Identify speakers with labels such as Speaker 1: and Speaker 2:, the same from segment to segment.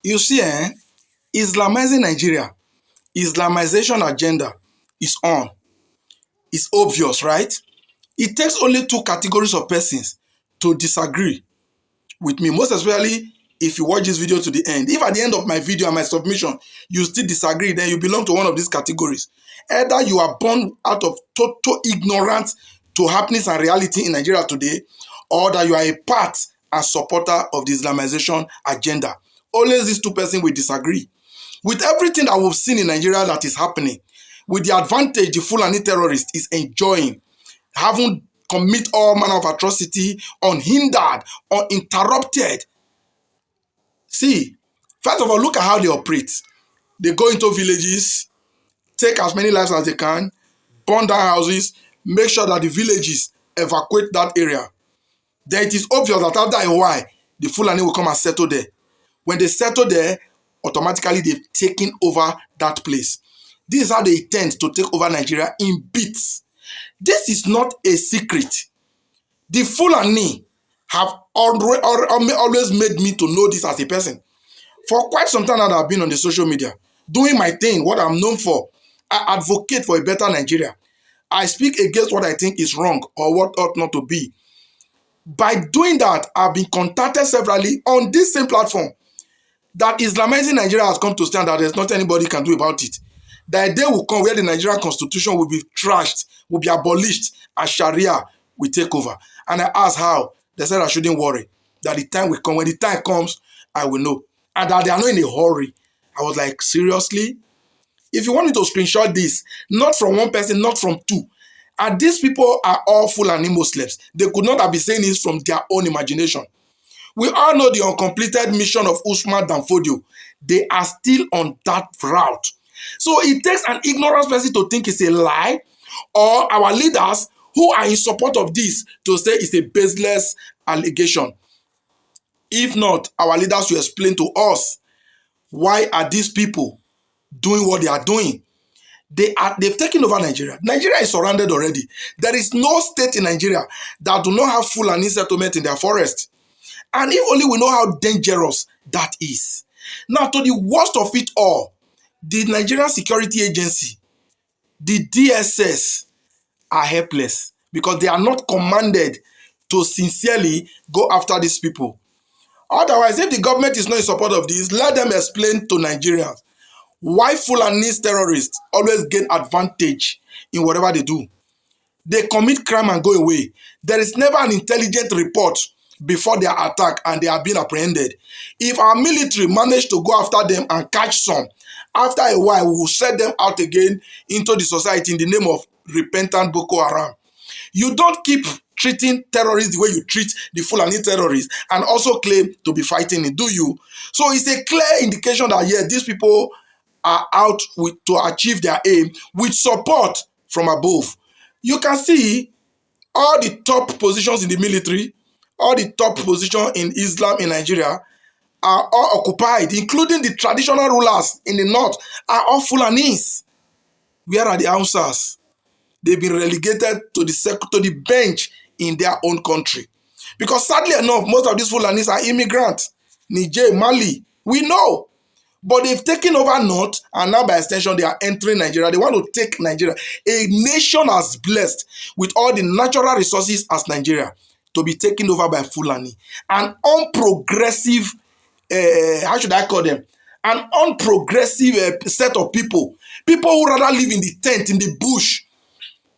Speaker 1: You see, Islamizing Nigeria, Islamization agenda is on. It's obvious, right? It takes only two categories of persons to disagree with me, most especially if you watch this video to the end. If at the end of my video and my submission, you still disagree, then you belong to one of these categories. Either you are born out of total ignorance to happenings and reality in Nigeria today, or that you are a part and supporter of the Islamization agenda. Always these two persons will disagree. With everything that we've seen in Nigeria that is happening, with the advantage the Fulani terrorist is enjoying, having commit all manner of atrocity unhindered, uninterrupted. See, first of all, look at how they operate. They go into villages, take as many lives as they can, burn down houses, make sure that the villages evacuate that area. Then it is obvious that after a while, the Fulani will come and settle there. When they settle there, automatically they've taken over that place. This is how they intend to take over Nigeria in bits. This is not a secret. The Fulani have always made me to know this as a person. For quite some time now that I've been on the social media, doing my thing, what I'm known for. I advocate for a better Nigeria. I speak against what I think is wrong or what ought not to be. By doing that, I've been contacted severally on this same platform that Islamizing Nigeria has come to stand that there's nothing anybody can do about it. That a day will come where the Nigerian constitution will be trashed, will be abolished, and Sharia will take over. And I asked how. They said I shouldn't worry. That the time will come. When the time comes, I will know. And that they are not in a hurry. I was like, seriously? If you want me to screenshot this, not from one person, not from two, and these people are all Fulani Muslims, they could not have been saying this from their own imagination. We all know the uncompleted mission of Usman Danfodio. They are still on that route. So it takes an ignorant person to think it's a lie, or our leaders who are in support of this to say it's a baseless allegation. If not, our leaders will explain to us why are these people doing what they are doing. They've taken over Nigeria. Nigeria is surrounded already. There is no state in Nigeria that do not have Fulani settlement in their forest. And if only we know how dangerous that is. Now, to the worst of it all, the Nigerian Security Agency, the DSS, are helpless because they are not commanded to sincerely go after these people. Otherwise, if the government is not in support of this, let them explain to Nigerians why Fulani terrorists always gain advantage in whatever they do. They commit crime and go away. There is never an intelligent report before their attack and they are being apprehended. If our military manage to go after them and catch some, after a while we will set them out again into the society in the name of repentant Boko Haram. You don't keep treating terrorists the way you treat the Fulani terrorists and also claim to be fighting it, do you? So it's a clear indication that, yeah, these people are out to achieve their aim with support from above. You can see all the top positions in the military, all the top positions in Islam in Nigeria are all occupied, including the traditional rulers in the north are all Fulanis. Where are the Hausas? They've been relegated to the bench in their own country. Because sadly enough, most of these Fulanis are immigrants. Niger, Mali, we know. But they've taken over north, and now by extension, they are entering Nigeria. They want to take Nigeria, a nation as blessed with all the natural resources as Nigeria, to be taken over by Fulani. An unprogressive, how should I call them? An unprogressive set of people. People who rather live in the tent, in the bush.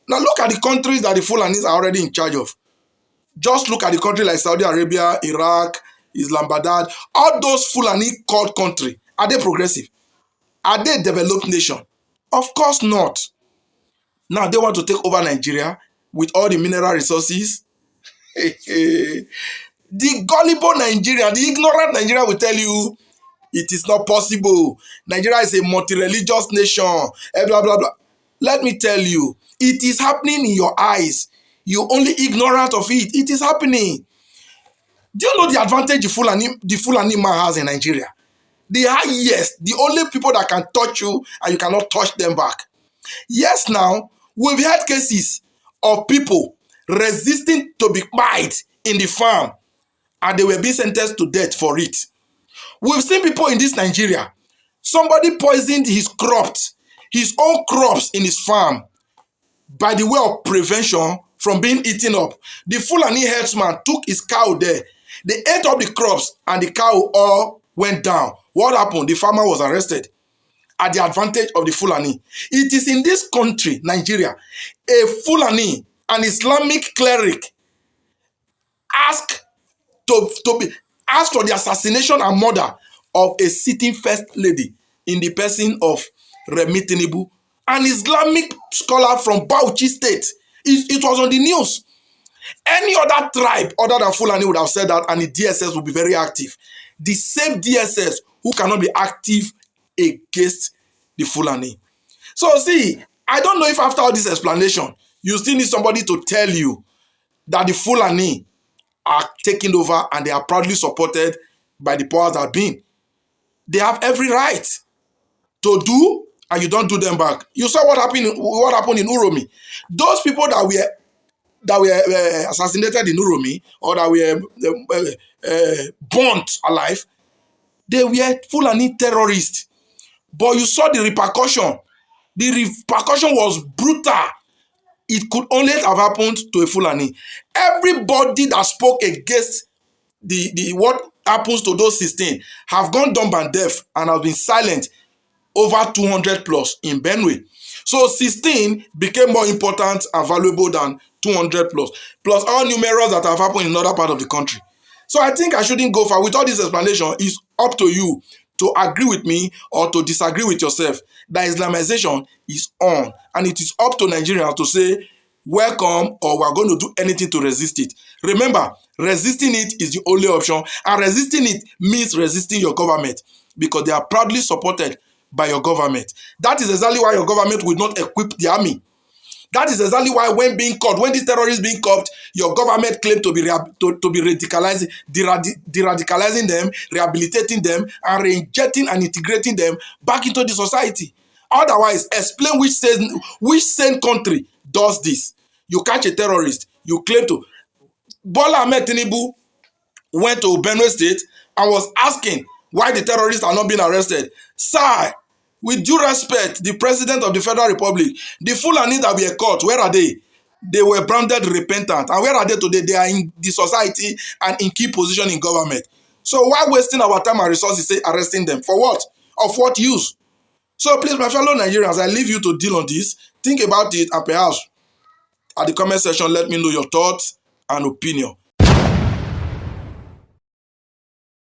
Speaker 1: Now look at the countries that the Fulanis are already in charge of. Just look at the country like Saudi Arabia, Iraq, Islamabad. All those Fulani called countries. Are they progressive? Are they a developed nation? Of course not. Now they want to take over Nigeria with all the mineral resources. The gullible Nigeria, the ignorant Nigeria will tell you it is not possible. Nigeria is a multi-religious nation. Blah, blah, blah. Let me tell you, it is happening in your eyes. You're only ignorant of it. It is happening. Do you know the advantage the Fulani man has in Nigeria? The highest, the only people that can touch you and you cannot touch them back. Yes, now, we've had cases of people resisting to be killed in the farm and they were being sentenced to death for it. We've seen people in this Nigeria. Somebody poisoned his crops, his own crops in his farm, by the way of prevention from being eaten up. The Fulani herdsman took his cow there. They ate up the crops and the cow all went down. What happened? The farmer was arrested at the advantage of the Fulani. It is in this country, Nigeria, a Fulani, an Islamic cleric, asked asked for the assassination and murder of a sitting first lady in the person of Remi Tinubu, an Islamic scholar from Bauchi State. It was on the news. Any other tribe other than Fulani would have said that, and the DSS would be very active. The same DSS who cannot be active against the Fulani. So see, I don't know if after all this explanation, you still need somebody to tell you that the Fulani are taking over and they are proudly supported by the powers that be. They have every right to do, and you don't do them back. You saw what happened in Uromi. Those people that were assassinated in Uromi, or that were burnt alive, they were Fulani terrorists. But you saw the repercussion. The repercussion was brutal. It could only have happened to a Fulani. Everybody that spoke against the what happens to those 16 have gone dumb and deaf and have been silent, over 200 plus in Benue. So 16 became more important and valuable than 200 plus all numerous that have happened in other part of the country. So I think I shouldn't go far. With all this explanation, it's up to you to agree with me or to disagree with yourself that Islamization is on, and it is up to Nigerians to say welcome, or we're going to do anything to resist it. Remember, resisting it is the only option, and resisting it means resisting your government, because they are proudly supported by your government. That is exactly why your government will not equip the army. That is exactly why when being caught, when these terrorists being caught, your government claimed to be radicalizing, de-radicalizing them, rehabilitating them, and reinjecting and integrating them back into the society. Otherwise, explain which sane country does this. You catch a terrorist, you claim to. Bola Ahmed Tinubu went to Benue State and was asking why the terrorists are not being arrested. Sir, with due respect, the president of the Federal Republic, the Fulani that were caught, where are they? They were branded repentant. And where are they today? They are in the society and in key position in government. So why wasting our time and resources say arresting them? For what? Of what use? So please, my fellow Nigerians, I leave you to deal on this. Think about it, and perhaps at the comment section, let me know your thoughts and opinion.